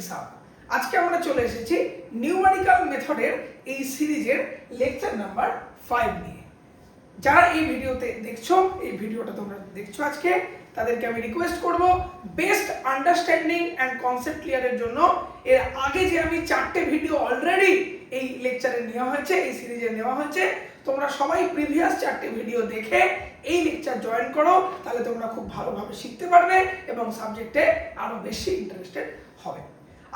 Mathematics hub. আজকে আমরা চলে এসেছি নিউমেরিক্যাল মেথডের এই সিরিজের লেকচার নাম্বার 5 নিয়ে। যারা এই ভিডিওতে দেখছো, এই ভিডিওটা তোমরা দেখছো আজকে, তাদেরকে আমি রিকোয়েস্ট করব বেস্ট আন্ডারস্ট্যান্ডিং অ্যান্ড কনসেপ্ট ক্লিয়ারের জন্য এর আগে যে আমি 4টে ভিডিও অলরেডি এই লেকচারে নেওয়া হয়েছে, এই সিরিজে নেওয়া হয়েছে, তোমরা সবাই প্রিভিয়াস 4টে ভিডিও দেখে এই লেকচার জয়েন করো, তাহলে তোমরা খুব ভালোভাবে শিখতে পারবে এবং সাবজেক্টে আরো বেশি ইন্টারেস্টেড হবে।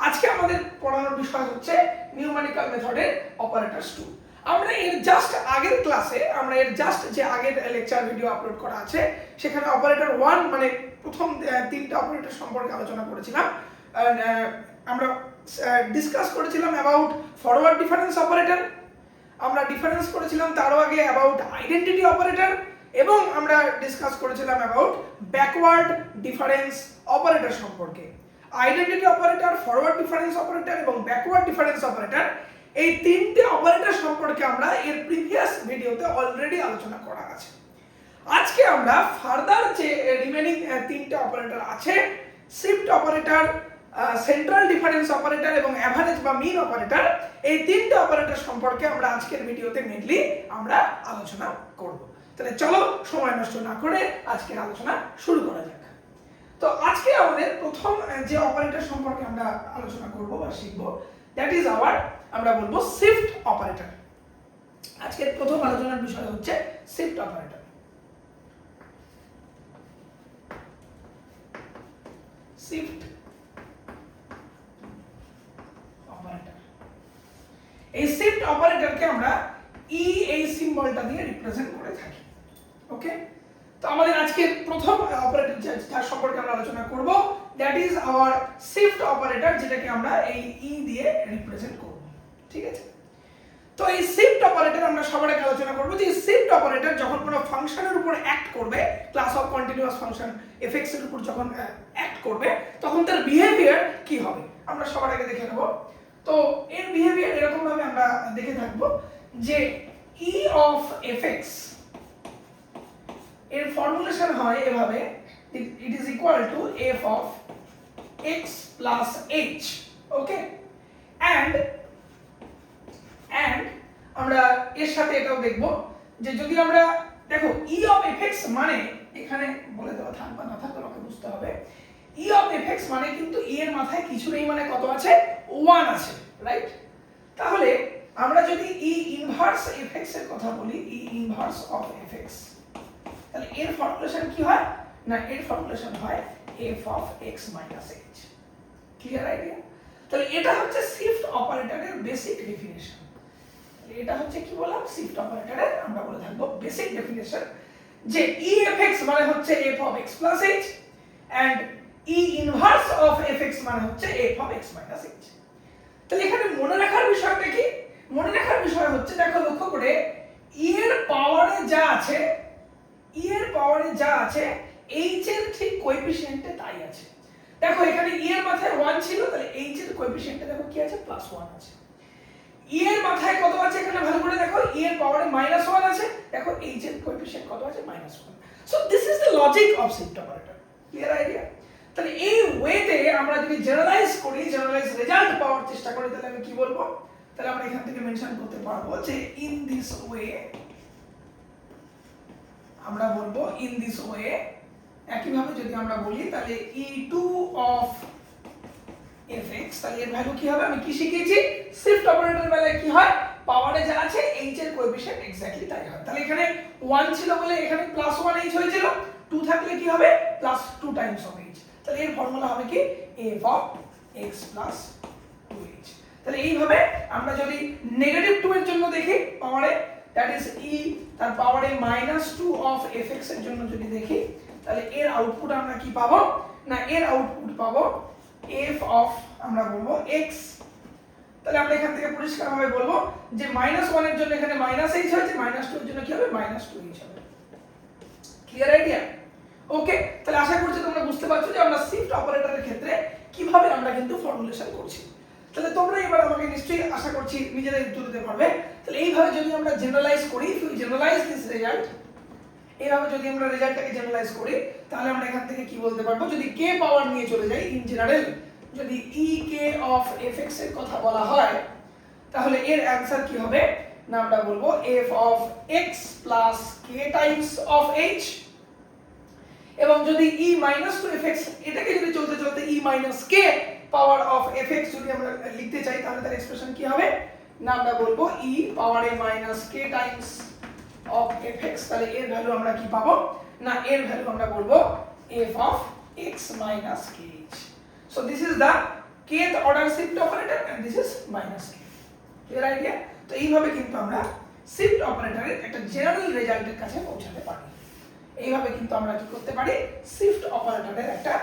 আজকে আমাদের পড়ানোর বিষয় হচ্ছে নিউমেরিক্যাল মেথডের অপারেটরস 2। আমরা এর জাস্ট আগের ক্লাসে, আমরা এর জাস্ট যে আগের লেকচার ভিডিও আপলোড করা আছে, সেখানে অপারেটর 1 মানে প্রথম 3টা অপারেটর সম্পর্কে আলোচনা করেছিলাম। আমরা ডিসকাস করেছিলাম অ্যাবাউট ফরওয়ার্ড ডিফারেন্স অপারেটর, আমরা ডিফারেন্স করেছিলাম তারও আগে অ্যাবাউট আইডেন্টিটি অপারেটর, এবং আমরা ডিসকাস করেছিলাম অ্যাবাউট ব্যাকওয়ার্ড ডিফারেন্স অপারেটর সম্পর্কে। Identity operator, forward difference operator এবং ব্যাকওয়ার্ড ডিফারেন্স অপারেটর, এই 3টে অপারেটর সম্পর্কে আমরা এর প্রিভিয়াস ভিডিওতে অলরেডি আলোচনা করা আছে। আজকে আমরা ফার্দার যে রিমেনিং 3টে অপারেটর আছে, shift operator, central difference operator এবং অ্যাভারেজ বা মিন অপারেটর, এই 3টে অপারেটর সম্পর্কে আমরা আজকের ভিডিওতে মেইনলি আমরা আলোচনা করব। তাহলে চলো সময় নষ্ট না করে আজকের আলোচনা শুরু করা যাক। তো আজকে আমাদের প্রথম যে অপারেটর সম্পর্কে আমরা আলোচনা করব বা শিখব, দ্যাট ইজ আওয়ার, আমরা বলবো শিফট অপারেটর। আজকের প্রথম আলোচনার বিষয় হচ্ছে শিফট অপারেটর। শিফট অপারেটর, এই শিফট অপারেটরকে আমরা ই এই সিম্বলটা দিয়ে রিপ্রেজেন্ট করে থাকি। ওকে, তো আমাদের আজকে প্রথম অপারেটর যার সম্পর্কে আমরা আলোচনা করব, that is our shift operator, যেটাকে আমরা এই ই দিয়ে রিপ্রেজেন্ট করব। ঠিক আছে, তো এই শিফট অপারেটর আমরা সবার আগে আলোচনা করব যে শিফট অপারেটর যখন কোনো ফাংশনের উপর অ্যাক্ট করবে, class of continuous function FX এর উপর যখন অ্যাক্ট করবে, তখন তার বিহেভিয়ার কি হবে আমরা সবার আগে দেখে নেব। তো এর বিহেভিয়ার এরকম ভাবে আমরা দেখে থাকব যে ই অফ এফএক্স এর ফর্মুলেশন হয় এভাবে, it is equal to F of x plus H. Okay, and আমরা এর সাথে এটাও দেখব যে যদি আমরা দেখো ই অফ এফএক্স মানে, এখানে বলে দেওয়া থাকবে না থাকবে আমাকে বুঝতে হবে, ই অফ এফএক্স মানে কিন্তু ই এর মাথায় কিছু নেই, মানে কত আছে, 1 আছে, রাইট? তাহলে আমরা যদি ই ইনভার্স এফএক্স এর কথা বলি, ই ইনভার্স অফ এফএক্স, তাহলে এর ফর্মুলেশন কি হয় না, এর ফর্মুলেশন হয় F of x minus H. Clear idea? তাহলে এটা হচ্ছে শিফট অপারেটরের বেসিক ডেফিনিশন। এটা হচ্ছে কি বললাম, শিফট অপারেটরের আমরা বলে থাকবো বেসিক ডেফিনিশন, যে ই এফ এক্স মানে হচ্ছে f of x plus h, and E inverse of f x মানে হচ্ছে f of x minus h. তাহলে এখানে মনে রাখার বিষয়টা কি? মনে রাখার বিষয় হচ্ছে, দেখো লক্ষ্য করে, ই এর পাওয়ারে যা আছে, ই এর পাওয়ারে যা আছে, এইচ এর ঠিক কোএফিসিয়েন্টে তাই আছে। দেখো এখানে ই এর মাথায় 1 ছিল, তাহলে এইচ এর কোএফিসিয়েন্টে দেখো কি আছে, +1 আছে। ই এর মাথায় কত আছে এখানে ভালো করে দেখো, ই এর পাওয়ারে -1 আছে, দেখো এইচ এর কোএফিসিয়েন্ট কত আছে, -1। So this is the logic of shift operator. Clear idea? তাহলে এই ওয়েতে আমরা যদি জেনারেলাইজ করি, জেনারেলাইজ রেজাল্ট পাওয়ার চেষ্টা করি, তাহলে আমি কি বলবো, তাহলে আমরা এখান থেকে মেনশন করতে পারবো যে ইন দিস ওয়ে, আমরা বলবো ইন দিস ওয়ে। একইভাবে যদি আমরা বলি তাহলে e2 অফ fx, তাহলে এর ভ্যালু কি হবে, আমি কি শিখেছি, শিফট অপারেটরের বেলায় কি হয়, পাওয়ারে যা আছে h এর কোএফিসিয়েন্ট এক্স্যাক্টলি তাই হয়। তাহলে এখানে 1 ছিল বলে এখানে +1 h হয়েছিল, 2 থাকলে কি হবে, +2 টাইমস অফ h। তাহলে এর ফর্মুলা হবে কি, f of x plus 2h। তাহলে এইভাবে আমরা যদি নেগেটিভ 2 এর জন্য দেখি পাওয়ারে, দ্যাট ইজ e তার পাওয়ারে -2 অফ fx এর জন্য যদি দেখি, তাহলে এর আউটপুট আমরা কি পাবো না, এর আউটপুট পাবো f অফ, আমরা বলবো x। তাহলে আমরা এখান থেকে পরিষ্কারভাবে বলবো যে -1 এর জন্য এখানে -h হয়েছে, -2 এর জন্য কি হবে, -2h হবে। Clear idea? ওকে, তাহলে আশা করছি তোমরা বুঝতে পারছো যে আমরা শিফট অপারেটরের ক্ষেত্রে কিভাবে আমরা কিন্তু ফর্মুলেশন করছি। তাহলে তোমরা এবার আমাকে নিশ্চয়ই আশা করছি নিজেরাই উত্তর দিতে পারবে। তাহলে এইভাবে যদি আমরা জেনারেলাইজ করি, if you generalise this result, এইভাবে যদি আমরা রেজাল্টটাকে জেনারেলাইজ করি, তাহলে আমরা এখান থেকে কি বলতে পারবো, যদি k পাওয়ার নিয়ে চলে যাই ইন জেনারেল, যদি ই কে অফ fx এর কথা বলা হয় তাহলে এর অ্যানসার কি হবে না আমরা বলবো f of x plus k Times of h। এবং যদি e মাইনাস টু fx এটাকে যদি চলতে চলতে e minus k power of fx যদি আমরা লিখতে চাই তাহলে তার এক্সপ্রেশন কি হবে না আমরা বলবো e power a minus k Times of fx। তাহলে এর ভ্যালু আমরা কি পাবো না এর ভ্যালু আমরা বলবো f of x minus kh। so this is the kth order shift operator and this is minus k। clear idea? তো এইভাবে কিন্তু আমরা শিফট অপারেটরের একটা জেনারেল রেজাল্টের কাছে পৌঁছাতে পারি। এইভাবে কিন্তু আমরা কি করতে পারি শিফট অপারেটরের একটা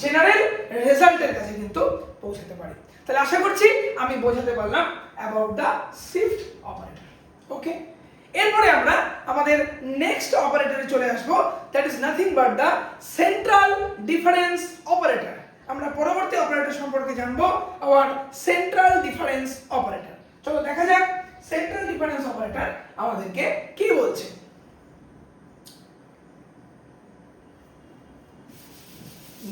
জেনারেল রেজাল্টের কাছে কিন্তু পৌঁছাতে পারি। তাহলে আশা করছি আমি বোঝাতে পারলাম about the shift operator. Okay, এরপরে আমরা আমাদের নেক্সট অপারেটরে চলে আসব, that is nothing but the central difference operator. আমরা পরবর্তী অপারেটর সম্পর্কে জানবো আওয়ার সেন্ট্রাল ডিফারেন্স অপারেটর। চলো দেখা যাক সেন্ট্রাল ডিফারেন্স অপারেটর আমাদেরকে কি বলছে।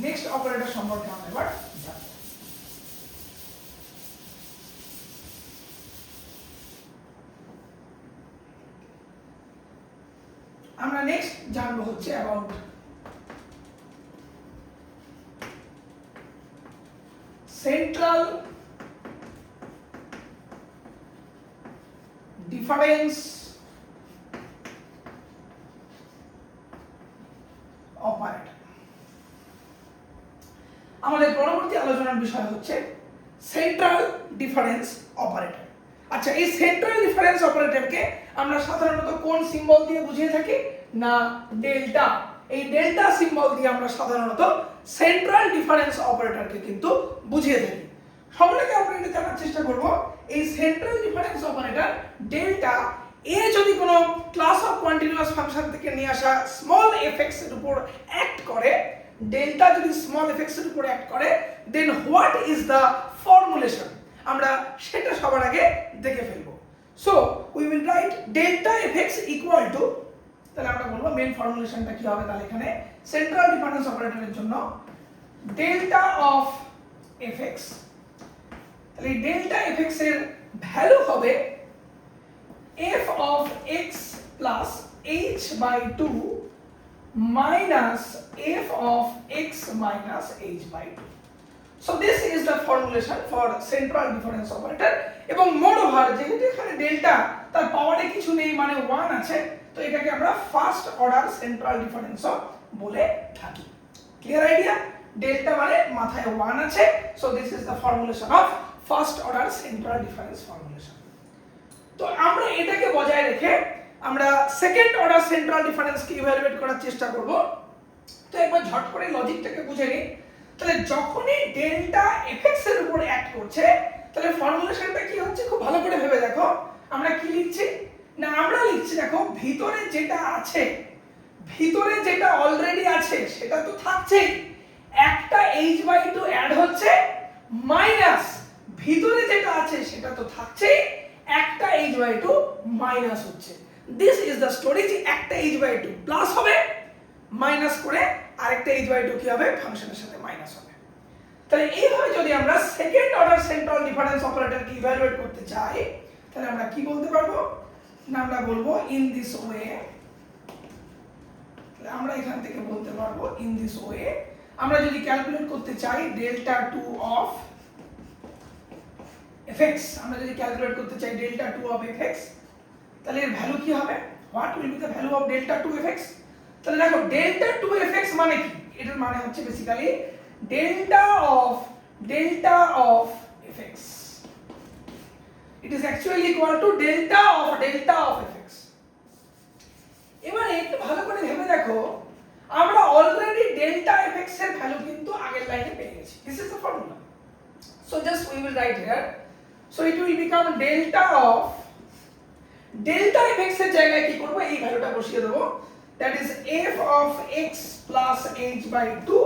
নেক্সট অপারেটর সম্পর্কে আমরা এবার জানবো। আমরা নেক্সট জানবো হচ্ছে অ্যাবাউট সেন্ট্রাল ডিফারেন্স অপারেটর। আমাদের পরবর্তী আলোচনার বিষয় হচ্ছে সেন্ট্রাল ডিফারেন্স অপারেটর। আচ্ছা, এই সেন্ট্রাল ডিফারেন্স অপারেটরকে আমরা সাধারণত কোন সিম্বল দিয়ে বুঝিয়ে থাকি না ডেল্টা। এই ডেল্টা সিম্বল দিয়ে আমরা সাধারণত সেন্ট্রাল ডিফারেন্স অপারেটরকে কিন্তু বুঝিয়ে থাকি। সবটাকে আমরা এটা জানার চেষ্টা করব এই সেন্ট্রাল ডিফারেন্স অপারেটর ডেল্টা এ যদি কোনো ক্লাস অফ কন্টিনিউয়াস ফাংশন থেকে নিয়ে আসা স্মল এফএক্স এর উপর অ্যাক্ট করে, ডেল্টা যদি স্মল এফএক্স এর উপর অ্যাক্ট করে, দেন হোয়াট ইজ দ্য ফর্মুলেশন আমরা সেটা সবার আগে দেখে ফেলবো। So we will write delta FX equal to, তাহলে আমরা বলবো মেইন ফর্মুলেশনটা কি হবে। তাহলে এখানে সেন্ট্রাল ডিফারেন্স অপারেটরের জন্য ডেল্টা অফ এফএক্স, তাহলে ডেল্টা এফএক্স এর ভ্যালু হবে f of x plus h by 2 minus f of x minus h by 2. So this is the formulation for central difference operator. এবং মোরওভার যেহেতু এখানে delta তার পাওয়ারে কিছু নেই মানে 1 আছে, তো এটাকে আমরা ফার্স্ট অর্ডার সেন্ট্রাল ডিফারেন্স বলে থাকি। Clear idea? ডেল্টা মানে মাথায় 1 আছে, so this is the formulation of first order central difference formulation. তো আমরা এটাকে বজায় রেখে আমরা সেকেন্ড অর্ডার সেন্ট্রাল ডিফারেন্সকে ইভালুয়েট করার চেষ্টা করব। তো একবার ঝট করে লজিকটাকে বুঝে নিই। তাহলে যখনই ডেল্টা এফএক্স এর উপর অ্যাক্ট করছে তাহলে ফর্মুলেশনটা কি হচ্ছে খুব ভালো করে ভেবে দেখো। আমরা কি লিখছি না আমরা লিখছি দেখো ভিতরে যেটা আছে, ভিতরে যেটা অলরেডি আছে সেটা তো থাকছেই, একটা h/2 অ্যাড হচ্ছে মাইনাস ভিতরে যেটা আছে সেটা তো থাকছেই, একটা h/2 মাইনাস হচ্ছে। দিস ইজ দ্য স্টোরি যে একটা h/2 প্লাস হবে, মাইনাস করে আরেকটা h/2 কি হবে ফাংশনের সাথে মাইনাস হবে। তাহলে এইভাবে যদি আমরা সেকেন্ড অর্ডার সেন্ট্রাল ডিফারেন্স অপারেটরকে ইভালুয়েট করতে চাই তাহলে আমরা কি বলতে পারবো না আমরা বলবো ইন দিস ওয়ে। তাহলে আমরা এখান থেকে বলতে পারবো ইন দিস ওয়ে। আমরা যদি ক্যালকুলেট করতে চাই ডেল্টা 2 অফ fx, আমরা যদি ক্যালকুলেট করতে চাই ডেল্টা 2 অফ fx তাহলে এর ভ্যালু কি হবে, what will be the value of delta 2 fx। তাহলে দেখো ডেল্টা 2 fx মানে কি, এটার মানে হচ্ছে basically delta of fx, it is actually equal to delta of fx। এবারে একটু ভালো করে ভেবে দেখো আমরা অলরেডি ডেল্টা fx এর ভ্যালু কিন্তু আগের লাইনে পেয়ে গেছি। This is the formula. So just we will write here. So it will become delta fx এর জায়গায় কি করব এই ভ্যালুটা বসিয়ে দেব, that is f of x plus h by 2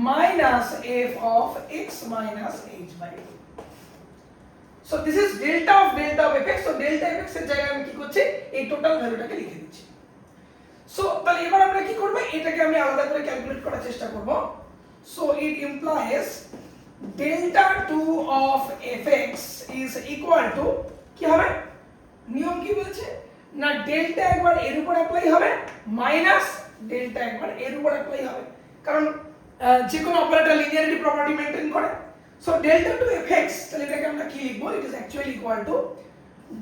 minus f of x minus h by 2. So this is delta of fx. So delta fx এর জায়গায় আমি কি করছি এই টোটাল ভ্যালুটাকে লিখে দিচ্ছি। সো তাহলে এবার আমরা কি করব এটাকে আমি আলাদা করে ক্যালকুলেট করার চেষ্টা করব। So it implies delta 2 of fx is equal to কি হবে, নিয়ম কি বলছে না ডেল্টা একবার এর উপর অ্যাপ্লাই হবে মাইনাস ডেল্টা একবার এর উপর অ্যাপ্লাই হবে, কারণ যে কোনো অপারেটর লিনিয়ারিটি প্রপার্টি মেইনটেইন করে। সো ডেল্টা 2 fx, তাহলে এটাকে আমরা কি লিখবো, it is actually equal to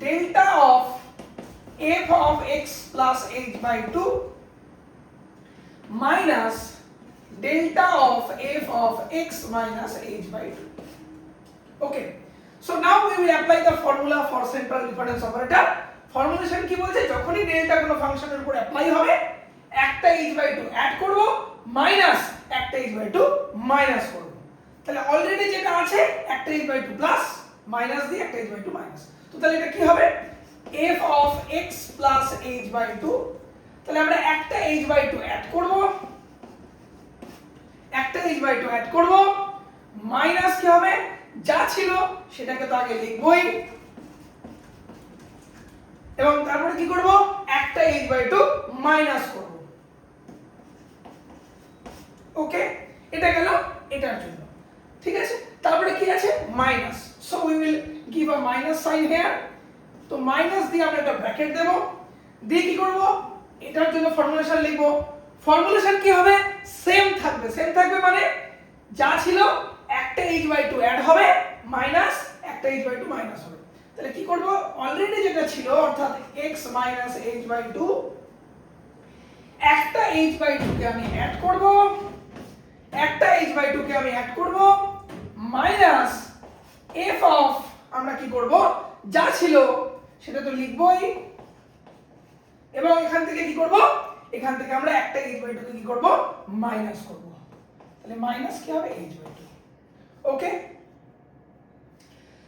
delta of f of x plus h by 2 minus delta of f of x minus h by 2. Okay, so now we will apply the formula for central difference operator. Formulation কি বলছে, যখনই delta কোনো ফাংশনের উপর apply হবে একটা h by 2 add করব minus একটা h by 2 মাইনাস করব। তাহলে অলরেডি যেটা আছে একটা h by 2 প্লাস মাইনাস দিয়ে একটা h by 2 মাইনাস, তো তাহলে এটা কি হবে f of x plus h by 2, তাহলে আমরা একটা h by 2 অ্যাড করব, একটা h by 2 অ্যাড করব মাইনাস কি হবে, যা ছিল সেটাকে তো আগে লিখবই এবং তারপরে কি করব একটা h by 2 মাইনাস করব। ওকে, এটা গেল এটার জন্য, ঠিক আছে। তারপরে কি আছে minus, so we will give a minus sine here, তো মাইনাস দিয়ে আমরা একটা ব্র্যাকেট দেব, দিয়ে কি করব এটার জন্য ফর্মুলেশন লিখব। ফর্মুলেশন কি হবে, সেম থাকবে, সেম থাকবে মানে যা ছিল একটা h by 2 অ্যাড হবে মাইনাস একটা h by 2 মাইনাস হবে। তাহলে কি করব, অলরেডি যেটা ছিল অর্থাৎ x minus h by 2, একটা h by 2 কে আমি অ্যাড করব, একটা h by 2 কে আমি অ্যাড করব মাইনাস f of, আমরা কি করব যা ছিল সেটা তো লিখবই এবং এখান থেকে কি করব, এখান থেকে আমরা একটা h by 2 কে কি করব মাইনাস করব, তাহলে মাইনাস কি হবে h by 2। ওকে,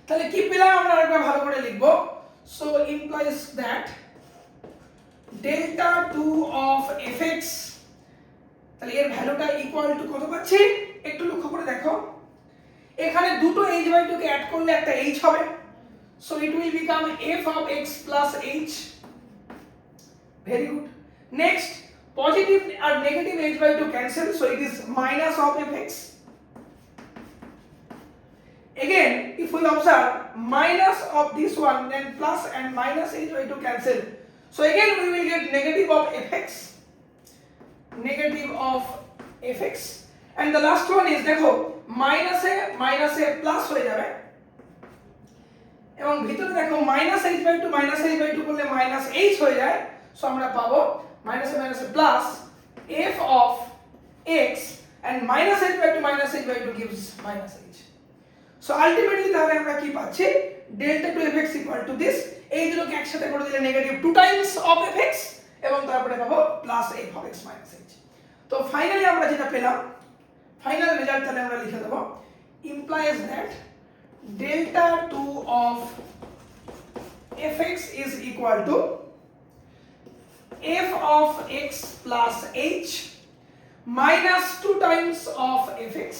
তাহলে কি পেলাম আমরা আরেকবার ভালো করে লিখব, so implies that delta 2 of fx, তাহলে এর ভ্যালুটা ইকুয়াল টু কত পাচ্ছি, একটু লক্ষ্য করে দেখো এখানে দুটো h by 2 কে অ্যাড করলে একটা h হবে, so it will become f of x plus h। Very good. Next, positive আর negative h by 2 cancel, so it is minus of fx। Again, if we observe minus of this one, then plus and minus h by 2 cancel, so again we will get negative of fx, negative of fx, and the last one is দেখো minus a plus হয়ে যাবে এবং ভিতরে দেখো minus h by 2 করলে minus h হয়ে যায়, so আমরা পাবো minus a plus f of x, and minus h by 2 gives minus h। So ultimately তাহলে আমরা কি পাচ্ছি, delta 2 fx equal to this, এই দুটোকে একসাথে করে দিলে নেগেটিভ 2 টাইমস অফ fx এবং তারপরে পাবো plus f of x minus h। তো ফাইনালি আমরা যেটা পেলাম, ফাইনাল রেজাল্ট তাহলে আমরা লিখে দেব, implies that delta 2 of fx is equal to f of x plus h minus 2 times of fx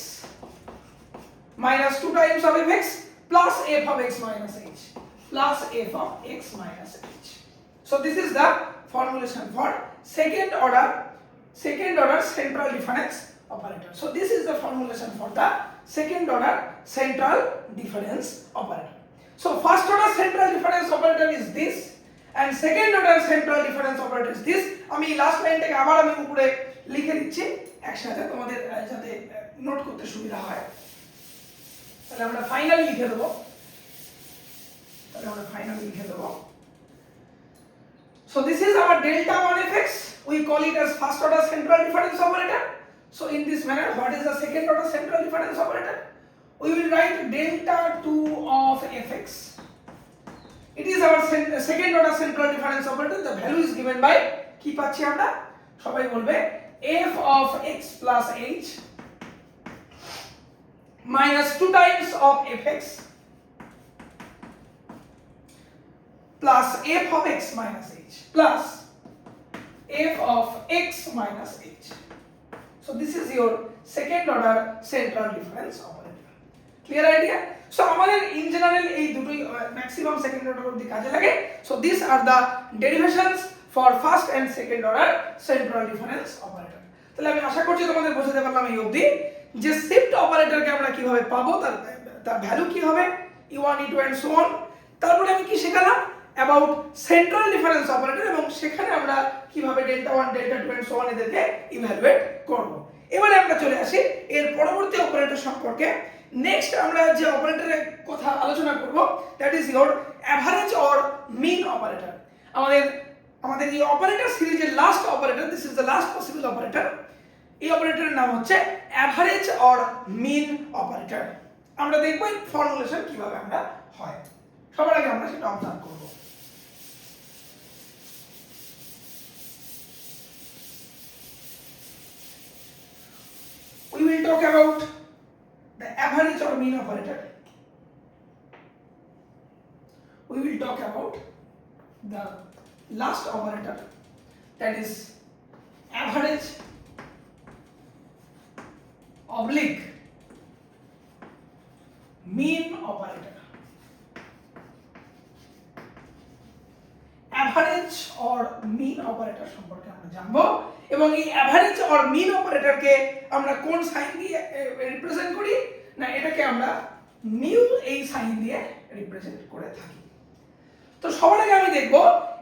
minus 2 times of fx plus f of x minus h plus f of x minus h. So this is the formulation for second order central difference operator. So this is the formulation for the second order central difference operator. So first order central difference operator is this and second order central difference operator is this. আমি last লাইনটাকে আবার আমি উপরে লিখে দিচ্ছি একসাথে তোমাদের যাতে note করতে সুবিধা হয়। তাহলে আমরা ফাইনালি লিখে দেব, so this is our delta 1 fx, we call it as first order central difference operator. So in this manner, what is the second order central difference operator? We will write delta 2 of fx, it is our second order central difference operator, the value is given by কি পাচ্ছি আমরা সবাই বলবে f of x plus h minus 2 times of fx plus f of x minus h plus f of x minus h. So this is your second order central difference operator. Clear idea? So আমাদের in general এই দুটোই maximum second order অবধি কাজে লাগে. So these are the derivations for first and second order central difference operator. তাহলে আমি আশা করছি তোমাদের বোঝাতে পারলাম এই অবধি যে শিফট অপারেটরকে আমরা কিভাবে পাবো, তার ভ্যালু কি হবে, e1 e2 and so on. তারপরে আমি কি শেখালাম অ্যাবাউট সেন্ট্রাল ডিফারেন্স অপারেটর, এবং সেখানে আমরা কিভাবে delta 1 delta 2 and so on এদেরকে ইভ্যালুয়েট করব। এবারে আমরা চলে আসি এর পরবর্তী অপারেটর সম্পর্কে। নেক্সট আমরা যে অপারেটরের কথা আলোচনা করব that is your average or mean operator. আমাদের এই অপারেটর সিরিজের last operator, this is the last possible operator. এই অপারেটরের নাম হচ্ছে অ্যাভারেজ অর মিন অপারেটর। আমরা দেখব এই ফর্মুলেশন কিভাবে আমরা হয়। সবার আগে আমরা সেটা অবজার্ভ করব। We will talk about the average or mean operator. We will talk about the last operator, that is average oblique mean operator. Average or mean operator সম্পর্কে আমরা জানবো, এবং এই অ্যাভারেজ অর মিন অপারেটরকে আমরা কোন সাইন দিয়ে রিপ্রেজেন্ট করি, না এটাকে আমরা মিউ এই সাইন দিয়ে রিপ্রেজেন্ট করে থাকি। তো সবার আগে আমি দেখব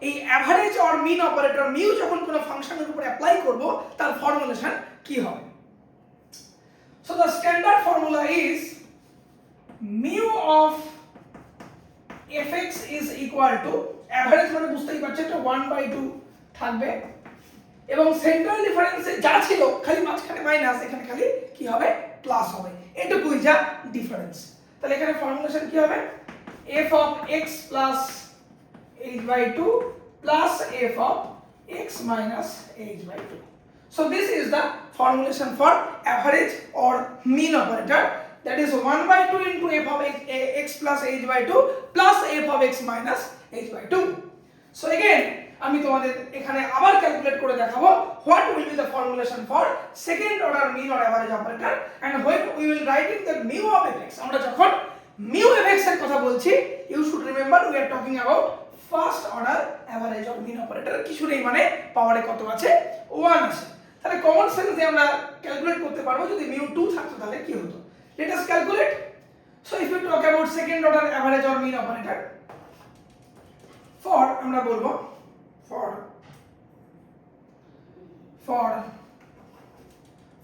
এই average or mean operator mu যখন কোনো ফাংশনের উপর অ্যাপ্লাই করব তার ফর্মুলেশন কি হবে। So the standard formula is mu of fx is equal to, average মানে বুঝতেই পারছেন এটা 1/2 থাকবে, এবং সেন্ট্রাল ডিফারেন্সে যা ছিল খালি মাঝখানে মাইনাস, এখানে খালি কি হবে প্লাস হবে, এটুকুই যা ডিফারেন্স। তাহলে এখানে ফর্মুলেশন কি হবে, f of x plus h/2 plus f of x minus h/2. So this is the formulation for average or mean operator, that is 1/2 into f of x plus h/2 plus f of x minus h/2. So again আমি তোমাদের এখানে আবার calculate করে দেখাবো what will be the formulation for second order mean or average operator, and when we will write in the mu of fx. আমরা যখন mu fx এর কথা বলছি, you should remember we are talking about first order average or mean operator। কিছু নেই মানে পাওয়ারে কত আছে, 1 আছে। তাহলে কমন সেন্স দিয়ে আমরা ক্যালকুলেট করতে পারবো, যদি mu 2 থাকতো তাহলে কি হতো। Let us calculate. So if we talk about second order average or mean operator, for আমরা বলবো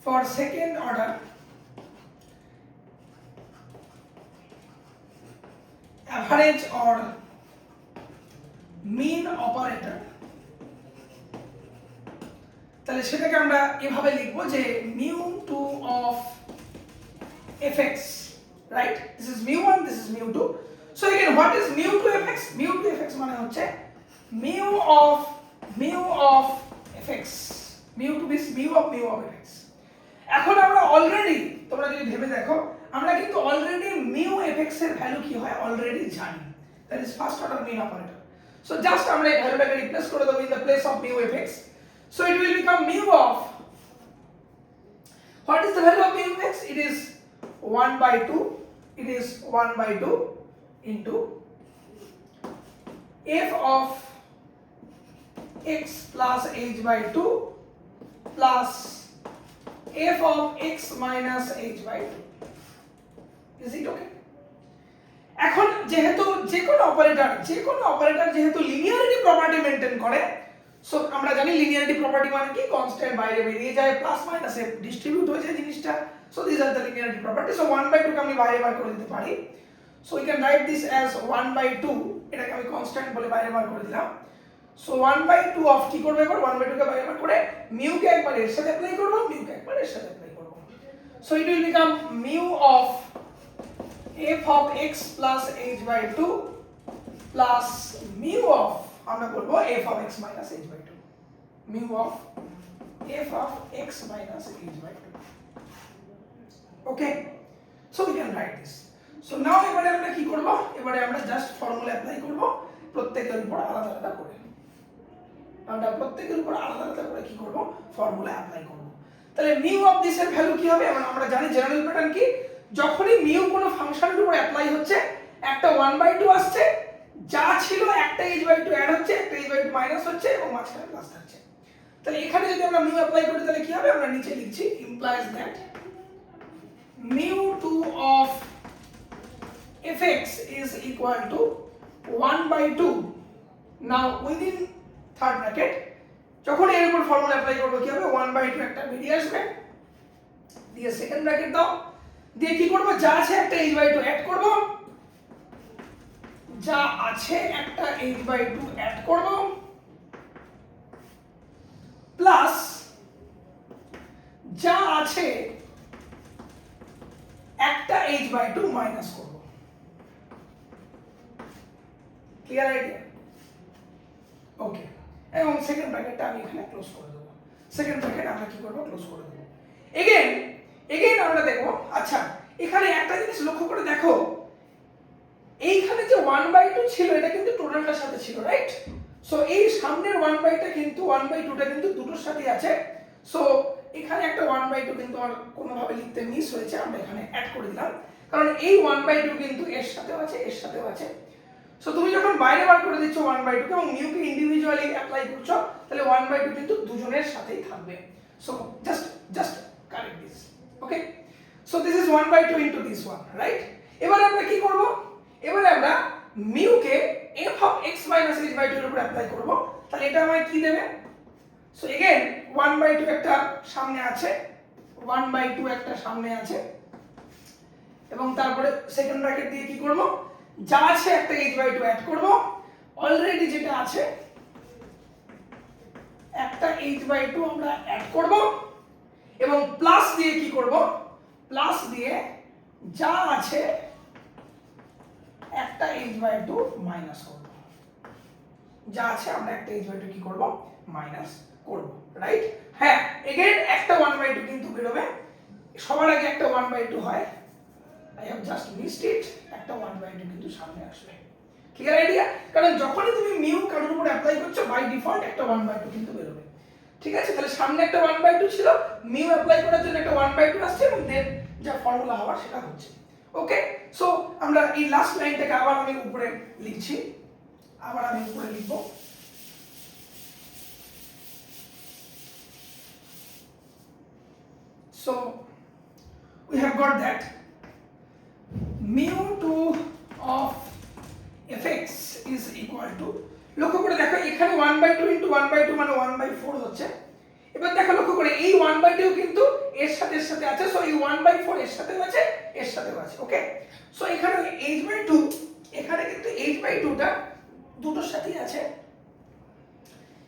for second order average or mean operator, তাহলে সেটাকে আমরা এভাবে লিখবো যে mu2 of fx, right? This is mu1, this is mu2. So again, what is mu2 fx? mu2 fx মানে হচ্ছে mu of fx, mu2 is mu of fx. এখন আমরা অলরেডি, তোমরা যদি ভেবে দেখো, আমরা কিন্তু অলরেডি mu fx এর ভ্যালু কি হয় অলরেডি জানি, that is first order mean operator. So just আমরা এই ভ্যালুটাকে রিপ্লেস করে দেব in the place of mu fx. So it will become mu of, what is the value of mu fx? It is 1/2, it is 1/2 into f of x plus h/2 plus f of x minus h/2. Is it okay? এখন যেহেতু যে কোনো operator যেহেতু linearity property maintain করে, so আমরা জানি linearity property মানে কি, কনস্ট্যান্ট বাইরে বেরিয়ে যায়, প্লাস মাইনাসে ডিস্ট্রিবিউট হয়ে যায় জিনিসটা। So this are the linearity property. So 1/2 কে আমি বাইরে বার করে দিতে পারি। So we can write this as 1/2, এটাকে আমি কনস্ট্যান্ট বলে বাইরে বার করে দিলাম। সো 1/2 অফ কি করব, এবার 1/2 কে বাইরে বার করে মিউ কে একবার এর সাথে অ্যাপ্লাই করব, মিউ কে একবার এর সাথে অ্যাপ্লাই করব। So it will become mu of f of x plus h/2 plus mu of, আমরা বলবো f of x minus h/2, mu of f of x minus h/2. Okay, so we can write this. So now এবারে আমরা কি করব, এবারে আমরা just formula apply করব প্রত্যেকের উপর আলাদা আলাদা করে। আমরা প্রত্যেকের উপর আলাদা আলাদা করে কি করব, ফর্মুলা অ্যাপ্লাই করব। তাহলে মিউ অফ দিস এর ভ্যালু কি হবে, আমরা জানি জেনারেল প্যাটার্ন কি, যখনই মিউ কোনো ফাংশনের উপর অ্যাপ্লাই হচ্ছে, একটা 1/2 আসছে, যা ছিল একটা h/2 অ্যাড হচ্ছে, একটা h/2 মাইনাস হচ্ছে, এবং মাঝখানে প্লাস থাকছে। তাহলে এখানে যদি আমরা মিউ অ্যাপ্লাই করি তাহলে কি হবে, আমরা নিচে লিখছি implies that mu2 of fx is equal to 1/2 now within third bracket যখন এর উপর ফর্মুলা অ্যাপ্লাই করব কি হবে 1/2 একটা বেরিয়ে আসবে দিয়ে সেকেন্ড ব্র্যাকেট দাও দিয়ে কি করব যা আছে একটা h/2 অ্যাড করব যা আছে একটা h/2 অ্যাড করব প্লাস যা আছে একটা h/2 মাইনাস করব ক্লিয়ার আইডিয়া ওকে এবং সেকেন্ড ব্র্যাকেটটা আমি এখানে ক্লোজ করে দেব সেকেন্ড ব্র্যাকেট আমরা কি করব ক্লোজ করে দেব এগেইন আমরা দেখব আচ্ছা এখানে একটা জিনিস লক্ষ্য করে দেখো এইখানে যে 1/2 ছিল এটা কিন্তু টোটালটার সাথে ছিল রাইট সো এই সামনের 1/2টা কিন্তু 1/2টা কিন্তু দুটোর সাথেই আছে সো এখানে একটা 1/2 কিন্তু আমার কোনোভাবে লিখতে মিস হয়েছে আমরা এখানে অ্যাড করে দিলাম কারণ এই 1/2 কিন্তু এর সাথেও আছে সো তুমি যখন বাইরে বার করে দিচ্ছ 1/2 এবং মিউ কে ইন্ডিভিজুয়ালি অ্যাপ্লাই করছো তাহলে 1/2 কিন্তু দুজনের সাথেই থাকবে so just correct this okay so this is 1/2 into this one right এবারে আমরা কি করব এবারে আমরা mu K f of x minus h/2 এর উপর অ্যাপ্লাই করব তাহলে এটা আমায় কি দেবে সো এগেইন 1/2 একটা সামনে আছে 1/2 একটা সামনে আছে এবং তারপরে সেকেন্ড ব্র্যাকেট দিয়ে কি করব যা আছে একটা h/2 অ্যাড করব অলরেডি যেটা আছে একটা h/2 আমরা অ্যাড করব এবং প্লাস দিয়ে কি করব প্লাস দিয়ে যা আছে একটা h/2 মাইনাস করব যা আছে আমরা একটা h/2 কি করব মাইনাস করব রাইট হ্যাঁ এগেইন একটা 1/2 কিন্তু বের হবে সবার আগে একটা 1/2 হয় I have just missed it একটা 1/2 কিন্তু সামনে আসবে ক্লিয়ার আইডিয়া কারণ যখনই তুমি মিউ কারোর উপর অ্যাপ্লাই করছো বাই ডিফল্ট একটা 1/2 কিন্তু বের হবে ঠিক আছে তাহলে সামনে একটা 1/2 ছিল মিউ অ্যাপ্লাই করার জন্য একটা 1/2 আসছে এবং দেন যা ফর্মুলা হওয়ার সেটা হচ্ছে ওকে সো আমরা এই লাস্ট লাইনটাকে আবার আমি উপরে লিখছি লিখব so we have got that mu2 of fx is equal to লক্ষ্য করে দেখো এখানে 1/2 ইনটু 1/2 মানে 1/4 হচ্ছে এবার দেখো লক্ষ্য করে এই 1/2 কিন্তু এর সাথে আছে সো এই 1/4 এর সাথেও আছে ওকে সো এখানে h/2 এখানে কিন্তু h/2টা দুটোর সাথেই আছে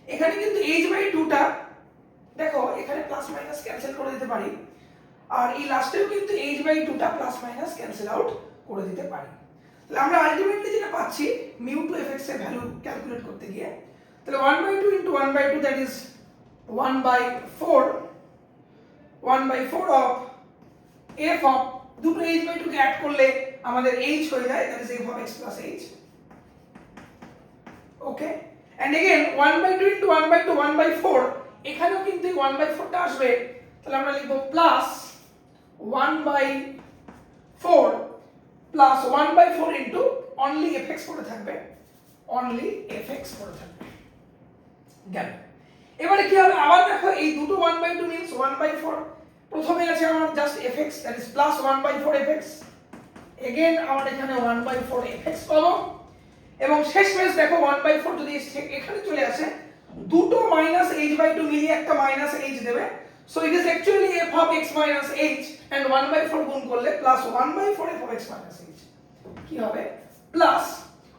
এখানে কিন্তু h/2টা দেখো এখানে প্লাস মাইনাস ক্যান্সেল করে দিতে পারি আর এই লাস্টেও কিন্তু h/2টা প্লাস মাইনাস ক্যান্সেল আউট করে দিতে পারি তাহলে আমরা আলটিমেটলি যেটা পাচ্ছি mu2 fx এর ভ্যালু ক্যালকুলেট করতে গিয়ে তাহলে 1/2 into 1/2 that is 1/4 of f of দুটো h/2 কে অ্যাড করলে আমাদের h হয়ে যায় that is f of x plus h okay and again 1/2 into 1/2 1/4 এখানেও কিন্তু 1/4 টা আসবে তাহলে আমরা লিখব plus 1/4 plus 1/4 into only fx পড়ে থাকবে গেল এবারে কি হবে আবার দেখো এই দুটো 1/2 মিন্স 1/4 প্রথমে আছে আমার just fx that is plus 1/4 fx again আমার এখানে 1/4 fx পাবো এবং শেষমেশ দেখো 1/4 যদি এখানে চলে আসে দুটো মাইনাস h/2 মিলিয়ে একটা মাইনাস h দেবে so it is actually f of x minus h and 1/4 গুণ করলে plus 1/4 f of x minus h কি হবে plus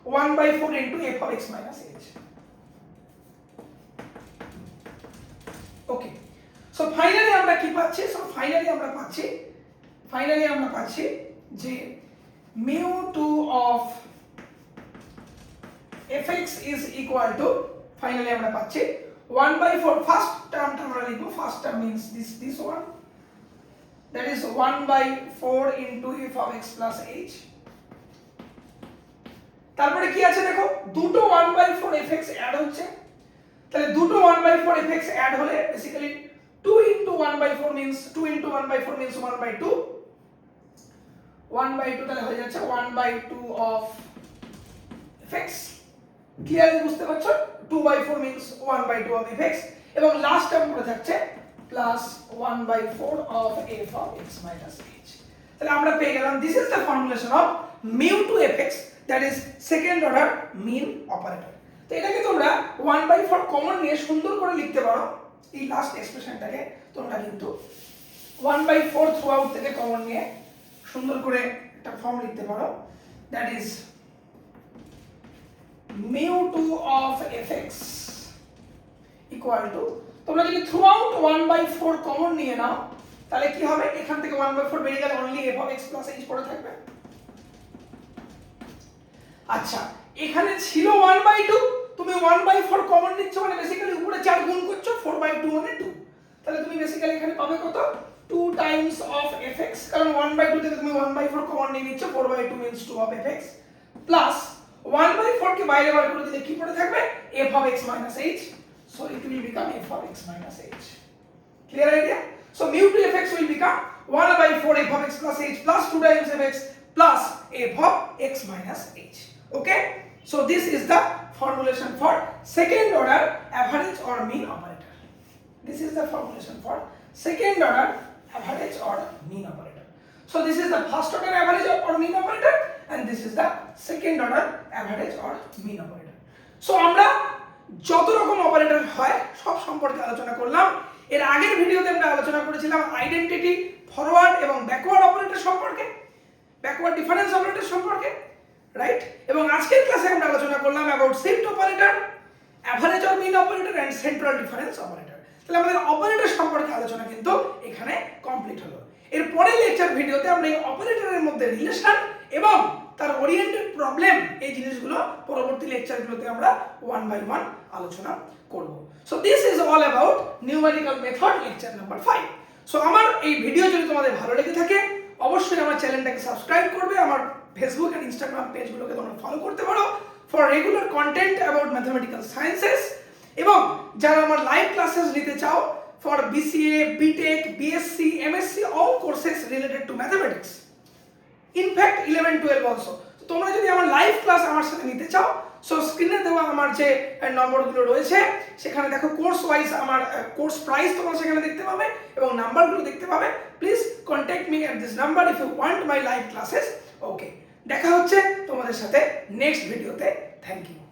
1/4 into f of x minus h okay so finally আমরা কি পাচ্ছি ফাইনালি আমরা পাচ্ছি যে mu2 of fx is equal to finally আমরা পাচ্ছি 1/4 ফার্স্ট টার্মটা আমরা লিখব first term means this one that is 1/4 into f of x plus h তারপরে কি আছে দেখো দুটো 1/4 fx অ্যাড হচ্ছে তাহলে দুটো 1/4 fx অ্যাড হলে বেসিক্যালি 2 into 1/4 means 1/2 1/2 তাহলে হয়ে যাচ্ছে 1/2 of fx ক্লিয়ারলি বুঝতে পারছো 2/4 means 1/2 of fx এবং লাস্ট টার্ম পড়ে থাকছে plus 1/4 of f of x minus h তাহলে আমরা পেয়ে গেলাম this is the formulation of mu two f that is second order mean operator. তো এটাকে তোমরা 1/4 কমন নিয়ে সুন্দর করে লিখতে পারো। এই লাস্ট এক্সপ্রেশনটাকে তোমরা কিন্তু 1/4 থ্রু আউট থেকে কমন নিয়ে সুন্দর করে একটা ফর্ম লিখতে পারো, that is mu2 of fx equal to, তোমরা যদি থ্রু আউট 1/4 কমন নিয়ে নাও তাহলে কি হবে, এখান থেকে 1/4 বেরিয়ে গেলে only f of x plus h পড়ে থাকবে। আচ্ছা এখানে ছিল 1/2, তুমি 1/4 কমন নিচ্ছ মানে বেসিক্যালি উপরে 4 গুণ করছো, 4/2 মানে 2, তাহলে তুমি বেসিক্যালি এখানে পাবে কত 2 টাইমস অফ fx, কারণ 1/2 থেকে তুমি 1/4 কমন নিয়ে নিচ্ছ, 4/2 means 2 of fx প্লাস 1/4 কে বাইরে বার করে দিলে কি পড়ে থাকবে f of x minus h, so it will become f of x minus h. Clear idea? So mu to fx will become 1/4 f of x plus h plus 2 times fx plus f of x minus h. Okay, so this is the formulation for second order average or mean operator. This is the formulation for second order average or mean operator. So this is the first order average or mean operator and this is the second order average or mean operator. So আমরা যত রকম operator হয় সব সম্পর্কে আলোচনা করলাম। এর আগের ভিডিওতে আমরা আলোচনা করেছিলাম আইডেন্টিটি, ফরওয়ার্ড এবং ব্যাকওয়ার্ড অপারেটর সম্পর্কে, ব্যাকওয়ার্ড ডিফারেন্স অপারেটর সম্পর্কে, রাইট? এবং আজকের ক্লাসে আমরা আলোচনা করলাম about shift operator, average or mean operator and central difference operator. তাহলে আমাদের অপারেটর সম্পর্কে আলোচনা কিন্তু এখানে কমপ্লিট হলো। এর পরের লেকচার ভিডিওতে আমরা এই অপারেটরের মধ্যে রিলেশন এবং তার ওরিয়েন্টেড প্রবলেম, এই জিনিসগুলো পরবর্তী লেকচারগুলোতে আমরা 1 by 1 আলোচনা করব। So this is all about numerical method lecture number 5। So আমার এই ভিডিও যদি তোমাদের ভালো লেগে থাকে অবশ্যই আমার চ্যানেলটাকে সাবস্ক্রাইব করবে, আমার ফেসবুক এন্ড ইনস্টাগ্রাম পেজগুলোকে তোমরা ফলো করতে পারো for regular content about mathematical sciences. এবং যারা আমার লাইভ ক্লাসেস নিতে চাও for BCA, BTech, BSc, MSc all courses related to mathematics, in fact 11-12 also, তোমরা যদি আমার লাইভ ক্লাস আমার সাথে নিতে চাও সো স্ক্রিনে দেওয়া আমার যে নম্বরগুলো রয়েছে সেখানে দেখো কোর্স ওয়াইজ আমার কোর্স প্রাইস তোমরা সেখানে দেখতে পাবে এবং নাম্বারগুলো দেখতে পাবে। Please contact me at this number if you want my live classes. Okay, দেখা হচ্ছে তোমাদের সাথে নেক্সট ভিডিওতে। Thank you.